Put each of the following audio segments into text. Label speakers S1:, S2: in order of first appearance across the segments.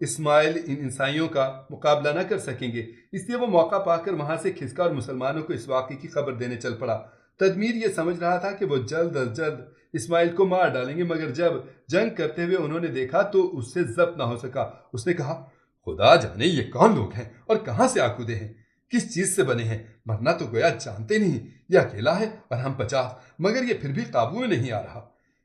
S1: اسماعیل ان عیسائیوں کا مقابلہ نہ کر سکیں گے، اس لیے وہ موقع پا کر وہاں سے کھسکا اور مسلمانوں کو اس واقعے کی خبر دینے چل پڑا۔ تدمیر یہ سمجھ رہا تھا کہ وہ جلد از جلد اسماعیل کو مار ڈالیں گے، مگر جب جنگ کرتے ہوئے انہوں نے دیکھا تو اس سے ضبط نہ ہو سکا۔ اس نے کہا، خدا جانے یہ کون لوگ ہیں اور کہاں سے آکودے ہیں، کس چیز سے بنے ہیں؟ مرنا تو گویا جانتے نہیں، یہ اکیلا ہے اور ہم 50، مگر یہ پھر بھی قابو میں نہیں آ رہا۔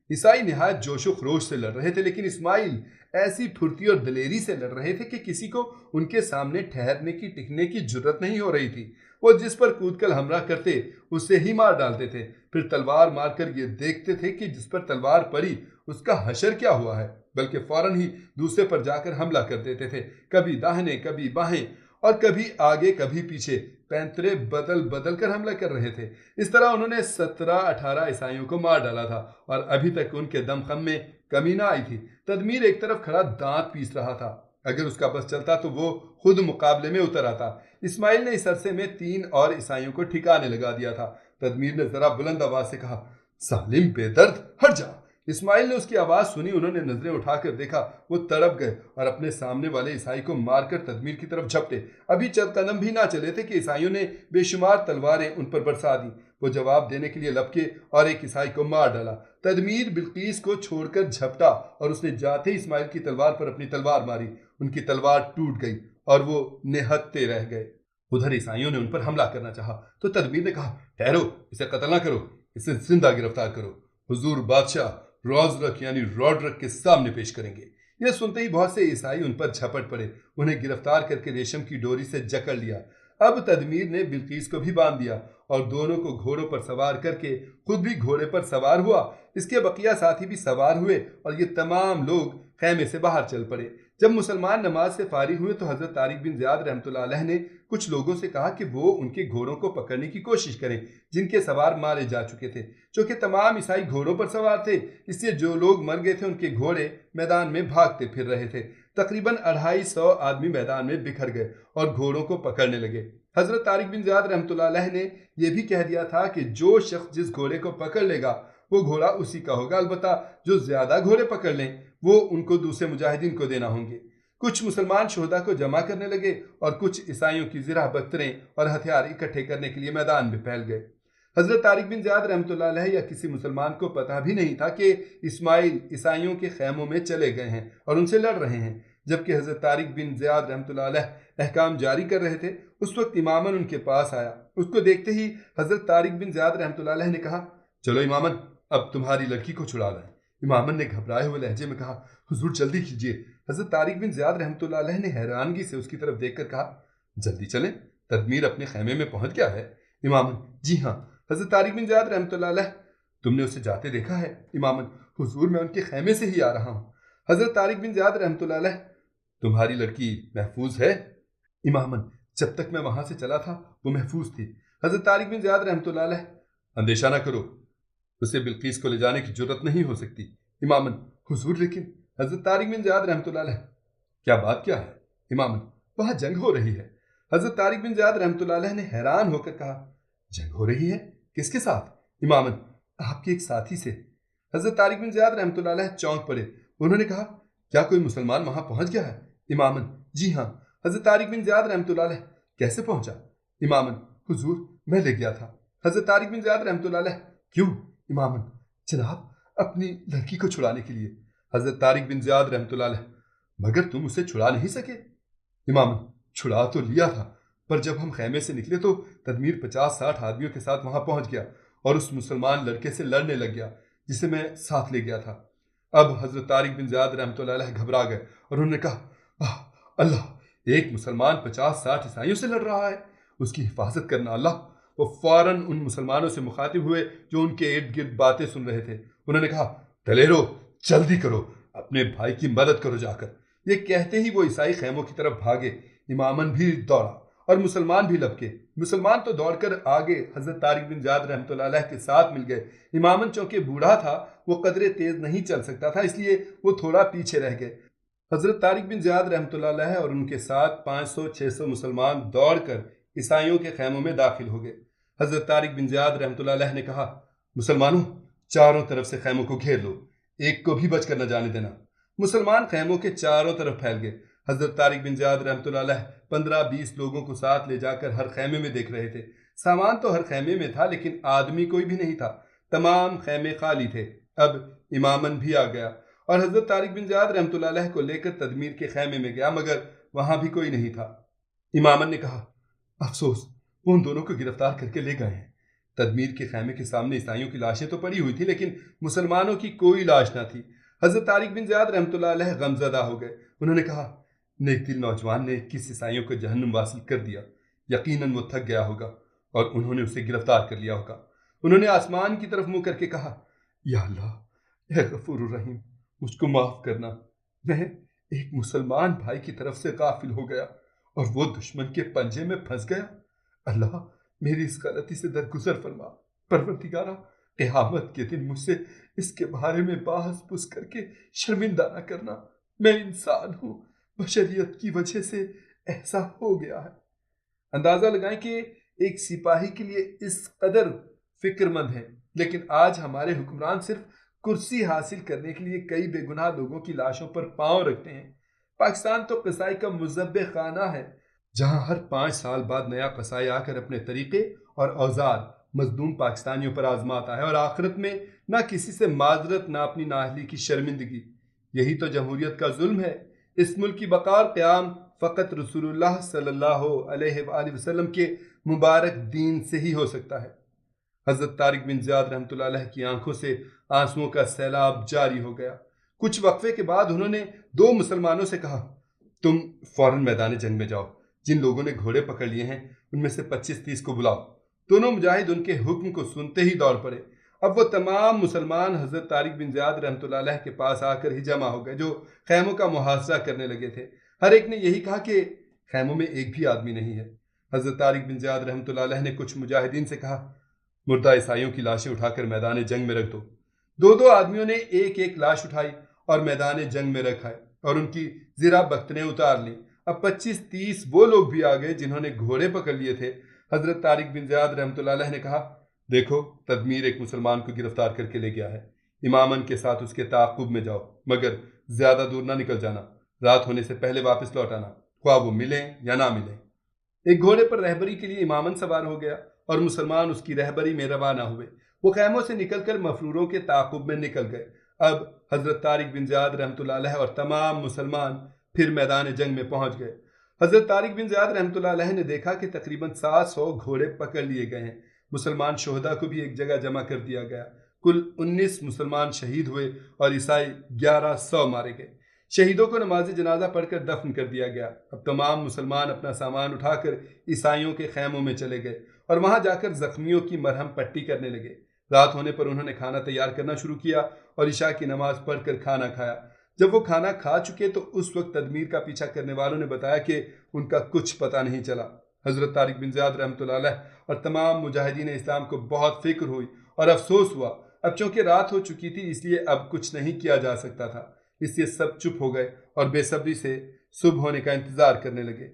S1: عیسائی نہایت جوش و خروش سے لڑ رہے تھے، لیکن اسماعیل ایسی پھرتی اور دلیری سے لڑ رہے تھے کہ کسی کو ان کے سامنے ٹھہرنے کی ٹکنے کی جرت نہیں ہو رہی تھی۔ وہ جس پر کود کر حملہ کرتے اسے ہی مار ڈالتے تھے، پھر تلوار مار کر یہ دیکھتے تھے کہ جس پر تلوار پڑی اس کا حشر کیا ہوا ہے، بلکہ فوراً ہی دوسرے پر جا کر حملہ کر دیتے تھے، کبھی داہنے کبھی بائیں اور کبھی آگے کبھی پیچھے، پینترے بدل بدل کر حملہ کر رہے تھے۔ اس طرح انہوں نے 17-18 عیسائیوں کو مار ڈالا تھا اور ابھی تک ان کے دم خم میں کمی نہ آئی تھی۔ تدمیر ایک طرف کھڑا دانت پیس رہا تھا، اگر اس کا بس چلتا تو وہ خود مقابلے میں اتر آتا۔ اسماعیل نے اس عرصے میں 3 اور عیسائیوں کو ٹھکانے لگا دیا تھا۔ تدمیر نے ذرا بلند آواز سے کہا، سالم بے درد ہٹ جا۔ اسماعیل نے اس کی آواز سنی، انہوں نے نظریں اٹھا کر دیکھا، وہ تڑپ گئے اور اپنے سامنے والے عیسائی کو مار کر تدمیر کی طرف جھپٹے۔ ابھی چند قدم بھی نہ چلے تھے کہ عیسائیوں نے بے شمار تلواریں ان پر برسا دیں۔ وہ جواب دینے کے لیے لپکے اور ایک عیسائی کو مار ڈالا۔ تدمیر بلقیس کو چھوڑ کر جھپٹا اور اس نے جاتے ہی اسماعیل کی تلوار پر اپنی تلوار ماری، ان کی تلوار ٹوٹ گئی اور وہ نہتے رہ گئے۔ ادھر عیسائیوں نے ان پر حملہ کرنا چاہا تو تدمیر نے کہا، ٹھہرو، اسے قتل نہ کرو، اسے زندہ گرفتار کرو، حضور بادشاہ روزرک یعنی روڈرک کے سامنے پیش کریں گے۔ یہ سنتے ہی بہت سے عیسائی ان پر جھپٹ پڑے، انہیں گرفتار کر کے ریشم کی ڈوری سے جکڑ لیا۔ اب تدمیر نے بلقیس کو بھی باندھ دیا اور دونوں کو گھوڑوں پر سوار کر کے خود بھی گھوڑے پر سوار ہوا، اس کے بقیہ ساتھی بھی سوار ہوئے اور یہ تمام لوگ خیمے سے باہر چل پڑے۔ جب مسلمان نماز سے فارغ ہوئے تو حضرت طارق بن زیاد رحمۃ اللہ علیہ نے کچھ لوگوں سے کہا کہ وہ ان کے گھوڑوں کو پکڑنے کی کوشش کریں جن کے سوار مارے جا چکے تھے۔ چونکہ تمام عیسائی گھوڑوں پر سوار تھے، اس لیے جو لوگ مر گئے تھے ان کے گھوڑے میدان میں بھاگتے پھر رہے تھے۔ تقریباً 250 آدمی میدان میں بکھر گئے اور گھوڑوں کو پکڑنے لگے۔ حضرت طارق بن زیاد رحمۃ اللہ علیہ نے یہ بھی کہہ دیا تھا کہ جو شخص جس گھوڑے کو پکڑ لے گا وہ گھوڑا اسی کا ہوگا، البتہ جو زیادہ گھوڑے پکڑ لیں وہ ان کو دوسرے مجاہدین کو دینا ہوں گے۔ کچھ مسلمان شہداء کو جمع کرنے لگے اور کچھ عیسائیوں کی زرہ بختریں اور ہتھیار اکٹھے کرنے کے لیے میدان میں پھیل گئے۔ حضرت طارق بن زیاد رحمۃ اللہ علیہ یا کسی مسلمان کو پتہ بھی نہیں تھا کہ اسماعیل عیسائیوں کے خیموں میں چلے گئے ہیں اور ان سے لڑ رہے ہیں۔ جبکہ حضرت طارق بن زیاد رحمۃ اللہ علیہ احکام جاری کر رہے تھے، اس وقت امامن ان کے پاس آیا۔ اس کو دیکھتے ہی حضرت طارق بن زیاد رحمۃ اللہ علیہ نے کہا، چلو امامن، اب تمہاری لڑکی کو چھڑا لائیں۔ امامن نے گھبرائے ہوئے لہجے میں کہا، حضور جلدی کیجیے۔ حضرت طارق بن زیاد رحمۃ اللہ علیہ نے حیرانگی سے اس کی طرف دیکھ کر کہا، جلدی چلیں، تدمیر اپنے خیمے میں پہنچ گیا ہے۔ امامن، جی ہاں۔ حضرت طارق بن زیاد رحمۃ اللہ علیہ، تم نے اسے جاتے دیکھا ہے؟ امامن، حضور میں ان کے خیمے سے ہی آ رہا ہوں۔ حضرت طارق بن زیاد رحمۃ اللہ علیہ، تمہاری لڑکی محفوظ ہے؟ امامن، جب تک میں وہاں سے چلا تھا وہ محفوظ تھی۔ حضرت طارق بن زیاد رحمۃ اللہ علیہ، اندیشہ نہ کرو، اسے بلقیس کو لے جانے کی جرت نہیں ہو سکتی۔ امامن، حضور لیکن۔ حضرت طارق بن زیاد رحمۃ اللہ علیہ، کیا بات کیا ہے؟ امامن، وہاں جنگ ہو رہی ہے۔ حضرت طارق بن زیاد رحمۃ اللہ علیہ نے حیران ہو کر کہا، جنگ ہو رہی ہے؟ کس کے ساتھ؟ امامن، آپ کے ایک ساتھی سے۔ حضرت طارق بن زیاد رحمۃ اللہ علیہ چونک پڑے، انہوں نے کہا، کیا کوئی مسلمان وہاں پہنچ گیا ہے؟ امامن، جی ہاں۔ حضرت طارق بن زیاد رحمۃ اللہ علیہ، کیسے پہنچا؟ امامن، حضور میں لے گیا تھا۔ حضرت طارق بن زیاد رحمۃ اللہ علیہ، کیوں؟ امامن، جناب اپنی لڑکی کو چھڑانے کے لیے۔ حضرت طارق بن زیاد رحمۃ اللہ علیہ، مگر تم اسے چھڑا نہیں سکے؟ امامن، چھڑا تو لیا تھا، پر جب ہم خیمے سے نکلے تو تدمیر 50-60 آدمیوں کے ساتھ وہاں پہنچ گیا اور اس مسلمان لڑکے سے لڑنے لگ گیا جسے میں ساتھ لے گیا تھا۔ اب حضرت طارق بن زیاد رحمۃ اللہ علیہ گھبرا گئے اور انہوں نے کہا، اللہ، ایک مسلمان 50-60 عیسائیوں سے لڑ رہا ہے، اس کی حفاظت کرنا اللہ۔ وہ فوراً ان مسلمانوں سے مخاطب ہوئے جو ان کے ارد گرد باتیں سن رہے تھے، انہوں نے کہا، دلیرو، جلدی کرو، اپنے بھائی کی مدد کرو جا کر۔ یہ کہتے ہی وہ عیسائی خیموں کی طرف بھاگے۔ امامن بھی دوڑا اور مسلمان بھی لپکے۔ مسلمان تو دوڑ کر آگے حضرت طارق بن زیاد رحمۃ اللہ علیہ کے ساتھ مل گئے۔ امامن چونکہ بوڑھا تھا، وہ قدرے تیز نہیں چل سکتا تھا، اس لیے وہ تھوڑا پیچھے رہ گئے۔ حضرت طارق بن زیاد رحمۃ اللہ علیہ اور ان کے ساتھ 500-600 مسلمان دوڑ کر عیسائیوں کے خیموں میں داخل ہو گئے۔ حضرت طارق بن زیاد رحمۃ اللہ علیہ نے کہا، مسلمانوں، چاروں طرف سے خیموں کو گھیر لو، ایک کو بھی بچ کر نہ جانے دینا۔ مسلمان خیموں کے چاروں طرف پھیل گئے۔ حضرت طارق بن زیاد رحمۃ اللہ 15-20 لوگوں کو ساتھ لے جا کر ہر خیمے میں دیکھ رہے تھے۔ سامان تو ہر خیمے میں تھا لیکن آدمی کوئی بھی نہیں تھا، تمام خیمے خالی تھے۔ اب امامن بھی آ گیا اور حضرت طارق بن زیاد رحمۃ اللہ کو لے کر تدمیر کے خیمے میں گیا، مگر وہاں بھی کوئی نہیں تھا۔ امامن نے کہا، افسوس، وہ ان دونوں کو گرفتار کر کے لے گئے ہیں۔ تدمیر کے خیمے کے سامنے عیسائیوں کی لاشیں تو پڑی ہوئی تھی لیکن مسلمانوں کی کوئی لاش نہ تھی۔ حضرت طارق بن زیاد رحمۃ اللہ علیہ غمزدہ ہو گئے۔ انہوں نے کہا، نیک دل نوجوان نے 21 عیسائیوں کو جہنم واصل کر دیا، یقیناً وہ تھک گیا ہوگا اور انہوں نے اسے گرفتار کر لیا ہوگا۔ انہوں نے آسمان کی طرف منہ کر کے کہا، یا اللہ، اے غفور الرحیم، مجھ کو معاف کرنا، میں ایک مسلمان بھائی کی طرف سے غافل ہو گیا اور وہ دشمن کے پنجے میں پھنس گیا۔ اللہ میری اس غلطی سے درگزر فرما۔ پروردگارہ، قیامت کے دن مجھ سے اس کے بارے میں بحث پوچھ کر کے شرمندہ نہ کرنا۔ میں انسان ہوں، بشریت کی وجہ سے ایسا ہو گیا ہے۔ اندازہ لگائیں کہ ایک سپاہی کے لیے اس قدر فکر مند ہے، لیکن آج ہمارے حکمران صرف کرسی حاصل کرنے کے لیے کئی بے گناہ لوگوں کی لاشوں پر پاؤں رکھتے ہیں۔ پاکستان تو قصائی کا مذبح خانہ ہے، جہاں ہر 5 سال بعد نیا قصائی آ کر اپنے طریقے اور اوزار مظلوم پاکستانیوں پر آزماتا ہے اور آخرت میں نہ کسی سے معذرت نہ اپنی نااہلی کی شرمندگی۔ یہی تو جمہوریت کا ظلم ہے۔ اس ملک کی بقا اور قیام فقط رسول اللہ صلی اللہ علیہ وآلہ وسلم کے مبارک دین سے ہی ہو سکتا ہے۔ حضرت طارق بن زیاد رحمۃ اللہ علیہ کی آنکھوں سے آنسوؤں کا سیلاب جاری ہو گیا۔ کچھ وقفے کے بعد انہوں نے 2 مسلمانوں سے کہا، تم فوراً میدان جنگ میں جاؤ، جن لوگوں نے گھوڑے پکڑ لیے ہیں ان میں سے 25-30 کو بلاؤ۔ دونوں مجاہد ان کے حکم کو سنتے ہی دوڑ پڑے۔ اب وہ تمام مسلمان حضرت طارق بن زیاد رحمۃ اللہ علیہ کے پاس آ کر ہی جمع ہو گئے، جو خیموں کا محاصرہ کرنے لگے تھے۔ ہر ایک نے یہی کہا کہ خیموں میں ایک بھی آدمی نہیں ہے۔ حضرت طارق بن زیاد رحمۃ اللہ علیہ نے کچھ مجاہدین سے کہا، مردہ عیسائیوں کی لاشیں اٹھا کر میدان جنگ میں رکھ دو۔ 2 آدمیوں نے ایک لاش اٹھائی اور میدان جنگ میں رکھا اور ان کی زرہ بختنیں اتار لیں۔ اب 25-30 وہ لوگ بھی آ گئے جنہوں نے گھوڑے پکڑ لیے تھے۔ حضرت طارق بن زیاد رحمۃ اللہ علیہ نے کہا، دیکھو، تدمیر ایک مسلمان کو گرفتار کر کے لے گیا ہے، امامن کے ساتھ اس کے تعاقب میں جاؤ، مگر زیادہ دور نہ نکل جانا، رات ہونے سے پہلے واپس لوٹ آنا، خواہ وہ ملیں یا نہ ملیں۔ ایک گھوڑے پر رہبری کے لیے امامن سوار ہو گیا اور مسلمان اس کی رہبری میں روانہ ہوئے۔ وہ خیموں سے نکل کر مفروروں کے تعاقب میں نکل گئے۔ اب حضرت طارق بن زیاد رحمۃ اللہ علیہ اور تمام مسلمان پھر میدان جنگ میں پہنچ گئے۔ حضرت طارق بن زیاد رحمۃ اللہ علیہ نے دیکھا کہ تقریباً 700 گھوڑے پکڑ لیے گئے ہیں۔ مسلمان شہداء کو بھی ایک جگہ جمع کر دیا گیا۔ کل 19 مسلمان شہید ہوئے اور عیسائی 1100 مارے گئے۔ شہیدوں کو نماز جنازہ پڑھ کر دفن کر دیا گیا۔ اب تمام مسلمان اپنا سامان اٹھا کر عیسائیوں کے خیموں میں چلے گئے اور وہاں جا کر زخمیوں کی مرہم پٹی کرنے لگے۔ رات ہونے پر انہوں نے کھانا تیار کرنا شروع کیا اور عشاء کی نماز پڑھ کر کھانا کھایا۔ جب وہ کھانا کھا چکے تو اس وقت تدمیر کا پیچھا کرنے والوں نے بتایا کہ ان کا کچھ پتہ نہیں چلا۔ حضرت طارق بن زیاد رحمۃ اللہ علیہ اور تمام مجاہدین اسلام کو بہت فکر ہوئی اور افسوس ہوا۔ اب چونکہ رات ہو چکی تھی اس لیے اب کچھ نہیں کیا جا سکتا تھا، اس لیے سب چپ ہو گئے اور بے صبری سے صبح ہونے کا انتظار کرنے لگے۔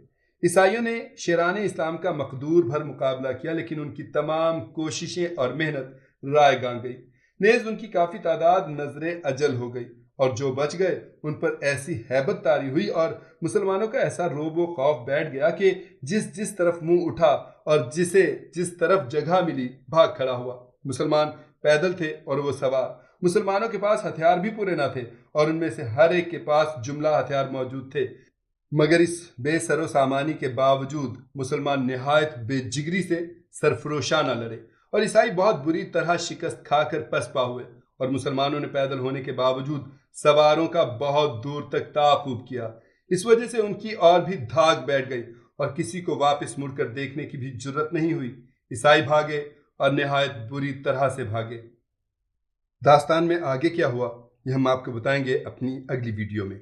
S1: عیسائیوں نے شیران اسلام کا مقدور بھر مقابلہ کیا، لیکن ان کی تمام کوششیں اور محنت رائے گاں گئی۔ نیز ان کی کافی تعداد نظر اجل ہو گئی اور جو بچ گئے ان پر ایسی ہیبت طاری ہوئی اور مسلمانوں کا ایسا روب و خوف بیٹھ گیا کہ جس طرف منہ اٹھا اور جسے جس طرف جگہ ملی بھاگ کھڑا ہوا۔ مسلمان پیدل تھے اور وہ سوار۔ مسلمانوں کے پاس ہتھیار بھی پورے نہ تھے اور ان میں سے ہر ایک کے پاس جملہ ہتھیار موجود تھے، مگر اس بے سر و سامانی کے باوجود مسلمان نہایت بے جگری سے سرفروشانہ لڑے اور عیسائی بہت بری طرح شکست کھا کر پسپا ہوئے، اور مسلمانوں نے پیدل ہونے کے باوجود سواروں کا بہت دور تک تعاقب کیا۔ اس وجہ سے ان کی اور بھی دھاگ بیٹھ گئی اور کسی کو واپس مڑ کر دیکھنے کی بھی جرت نہیں ہوئی۔ عیسائی بھاگے اور نہایت بری طرح سے بھاگے۔ داستان میں آگے کیا ہوا یہ ہم آپ کو بتائیں گے اپنی اگلی ویڈیو میں۔